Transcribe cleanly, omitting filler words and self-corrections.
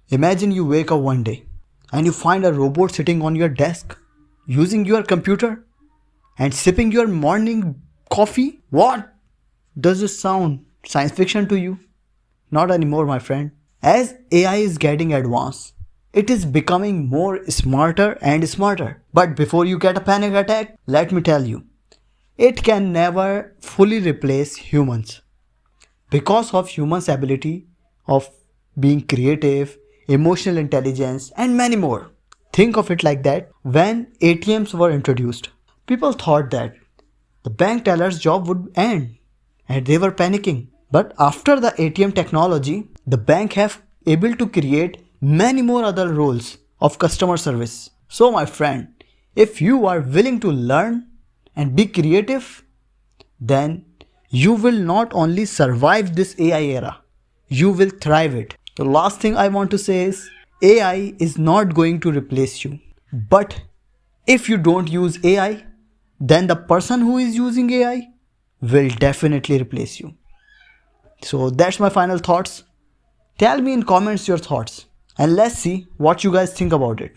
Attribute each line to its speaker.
Speaker 1: Imagine you wake up one day and you find a robot sitting on your desk using your computer and sipping your morning coffee. What? Does this sound science fiction to you? Not anymore, my friend. As AI is getting advanced, it is becoming more smarter and smarter. But before you get a panic attack, let me tell you, it can never fully replace humans because of humans' ability of being creative, emotional intelligence, and many more. Think of it like that. When ATMs were introduced, people thought that the bank teller's job would end and they were panicking. But after the ATM technology, the bank have able to create many more other roles of customer service. So my friend, if you are willing to learn and be creative, then you will not only survive this AI era, you will thrive it. The last thing I want to say is AI is not going to replace you. But if you don't use AI, then the person who is using AI will definitely replace you. So that's my final thoughts. Tell me in comments your thoughts and let's see what you guys think about it.